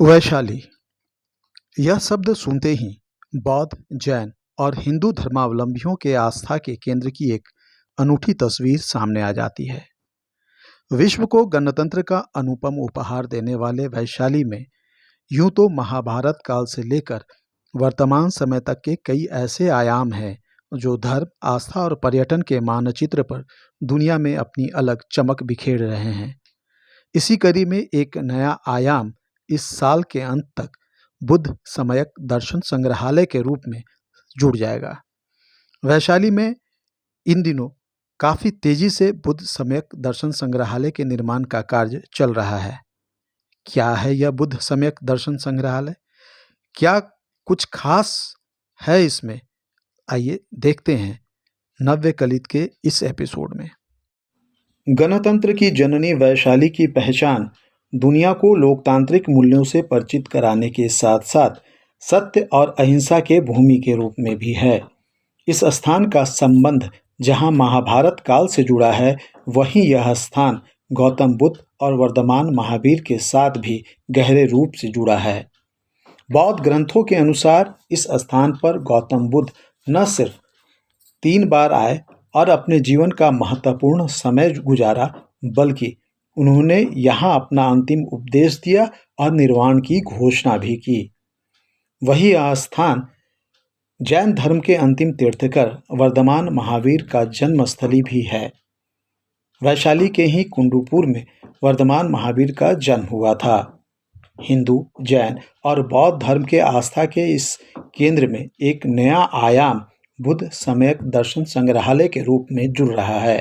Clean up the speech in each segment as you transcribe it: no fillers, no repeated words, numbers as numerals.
वैशाली। यह शब्द सुनते ही बौद्ध, जैन और हिंदू धर्मावलंबियों के आस्था के केंद्र की एक अनूठी तस्वीर सामने आ जाती है। विश्व को गणतंत्र का अनुपम उपहार देने वाले वैशाली में यूं तो महाभारत काल से लेकर वर्तमान समय तक के कई ऐसे आयाम हैं जो धर्म, आस्था और पर्यटन के मानचित्र पर दुनिया में अपनी अलग चमक बिखेर रहे हैं। इसी कड़ी में एक नया आयाम इस साल के अंत तक बुद्ध सम्यक दर्शन संग्रहालय के रूप में जुड़ जाएगा। वैशाली में इन दिनों काफ़ी तेजी से बुद्ध सम्यक दर्शन संग्रहालय के निर्माण का कार्य चल रहा है। क्या है यह बुद्ध सम्यक दर्शन संग्रहालय? क्या कुछ खास है इसमें? आइए देखते हैं नव्य कलित के इस एपिसोड में। गणतंत्र की जननी वैशाली की पहचान दुनिया को लोकतांत्रिक मूल्यों से परिचित कराने के साथ साथ सत्य और अहिंसा के भूमि के रूप में भी है। इस स्थान का संबंध जहां महाभारत काल से जुड़ा है, वहीं यह स्थान गौतम बुद्ध और वर्धमान महावीर के साथ भी गहरे रूप से जुड़ा है। बौद्ध ग्रंथों के अनुसार इस स्थान पर गौतम बुद्ध न सिर्फ 3 बार आए और अपने जीवन का महत्वपूर्ण समय गुजारा, बल्कि उन्होंने यहाँ अपना अंतिम उपदेश दिया और निर्वाण की घोषणा भी की। वही यह स्थान जैन धर्म के अंतिम तीर्थंकर वर्धमान महावीर का जन्मस्थली भी है। वैशाली के ही कुंडुपुर में वर्धमान महावीर का जन्म हुआ था। हिंदू, जैन और बौद्ध धर्म के आस्था के इस केंद्र में एक नया आयाम बुद्ध सम्यक दर्शन संग्रहालय के रूप में जुड़ रहा है।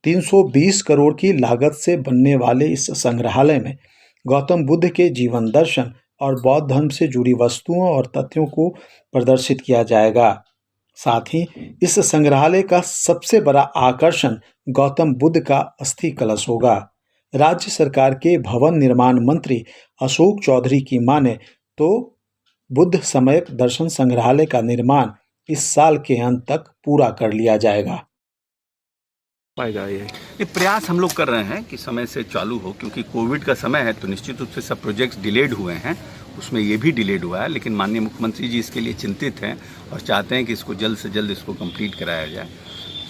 320 करोड़ की लागत से बनने वाले इस संग्रहालय में गौतम बुद्ध के जीवन दर्शन और बौद्ध धर्म से जुड़ी वस्तुओं और तथ्यों को प्रदर्शित किया जाएगा। साथ ही इस संग्रहालय का सबसे बड़ा आकर्षण गौतम बुद्ध का अस्थि कलश होगा। राज्य सरकार के भवन निर्माण मंत्री अशोक चौधरी की माने तो बुद्ध सम्यक दर्शन संग्रहालय का निर्माण इस साल के अंत तक पूरा कर लिया जाएगा। पाएगा ये प्रयास हम लोग कर रहे हैं कि समय से चालू हो, क्योंकि कोविड का समय है तो निश्चित रूप से सब प्रोजेक्ट्स डिलेड हुए हैं। उसमें ये भी डिलेड हुआ है, लेकिन माननीय मुख्यमंत्री जी इसके लिए चिंतित हैं और चाहते हैं कि इसको जल्द से जल्द इसको कंप्लीट कराया जाए।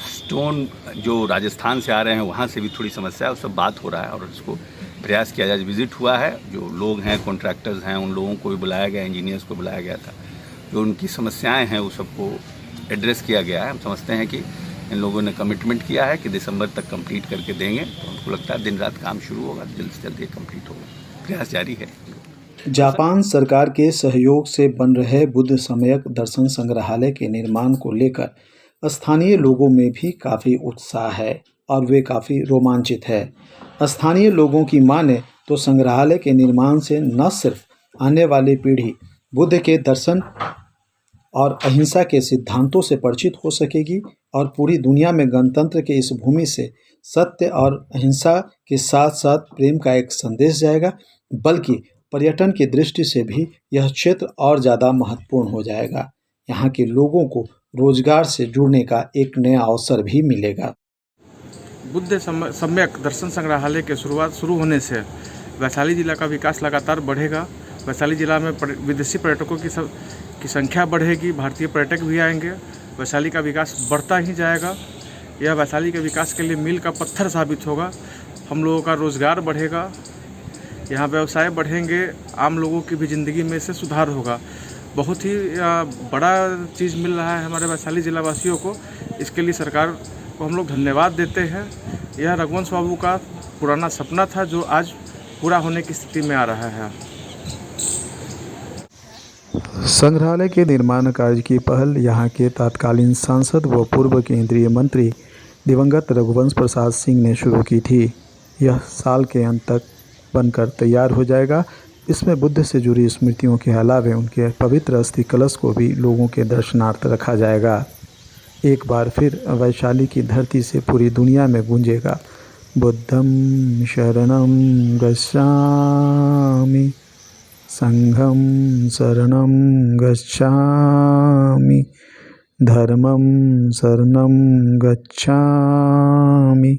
स्टोन जो राजस्थान से आ रहे हैं वहाँ से भी थोड़ी समस्या है, उस सब बात हो रहा है और इसको प्रयास किया जाए। विजिट हुआ है, जो लोग हैं, कॉन्ट्रैक्टर्स हैं, उन लोगों को भी बुलाया गया, इंजीनियर्स को बुलाया गया था। जो उनकी समस्याएँ हैं वो सबको एड्रेस किया गया है। हम समझते हैं कि इन लोगों ने कमिटमेंट किया है कि दिसंबर तक कंप्लीट करके देंगे, तो हमको लगता है दिन रात काम शुरू होगा, जल्द से जल्द ये कंप्लीट होगा। प्रयास जारी है। जापान सरकार के सहयोग से बन रहे बुद्ध सम्यक दर्शन संग्रहालय के निर्माण को लेकर स्थानीय लोगों में भी काफ़ी उत्साह है और वे काफ़ी रोमांचित है। स्थानीय लोगों की माने तो संग्रहालय के निर्माण से न सिर्फ आने वाली पीढ़ी बुद्ध के दर्शन और अहिंसा के सिद्धांतों से परिचित हो सकेगी और पूरी दुनिया में गणतंत्र के इस भूमि से सत्य और अहिंसा के साथ साथ प्रेम का एक संदेश जाएगा, बल्कि पर्यटन की दृष्टि से भी यह क्षेत्र और ज़्यादा महत्वपूर्ण हो जाएगा। यहाँ के लोगों को रोजगार से जुड़ने का एक नया अवसर भी मिलेगा। बुद्ध सम्यक दर्शन संग्रहालय के शुरू होने से वैशाली जिला का विकास लगातार बढ़ेगा। वैशाली जिला में विदेशी पर्यटकों की संख्या बढ़ेगी, भारतीय पर्यटक भी आएंगे। वैशाली का विकास बढ़ता ही जाएगा। यह वैशाली के विकास के लिए मील का पत्थर साबित होगा। हम लोगों का रोज़गार बढ़ेगा, यहाँ व्यवसाय बढ़ेंगे, आम लोगों की भी ज़िंदगी में से सुधार होगा। बहुत ही बड़ा चीज़ मिल रहा है हमारे वैशाली जिला वासियों को। इसके लिए सरकार को हम लोग धन्यवाद देते हैं। यह रघुवंश बाबू का पुराना सपना था जो आज पूरा होने की स्थिति में आ रहा है। संग्रहालय के निर्माण कार्य की पहल यहाँ के तत्कालीन सांसद व पूर्व केंद्रीय मंत्री दिवंगत रघुवंश प्रसाद सिंह ने शुरू की थी। यह साल के अंत तक बनकर तैयार हो जाएगा। इसमें बुद्ध से जुड़ी स्मृतियों के अलावे उनके पवित्र अस्थि कलश को भी लोगों के दर्शनार्थ रखा जाएगा। एक बार फिर वैशाली की धरती से पूरी दुनिया में गूंजेगा, बुद्धं शरणं गच्छामि, संघं शरणं गच्छामि, धर्मं शरणं गच्छामि।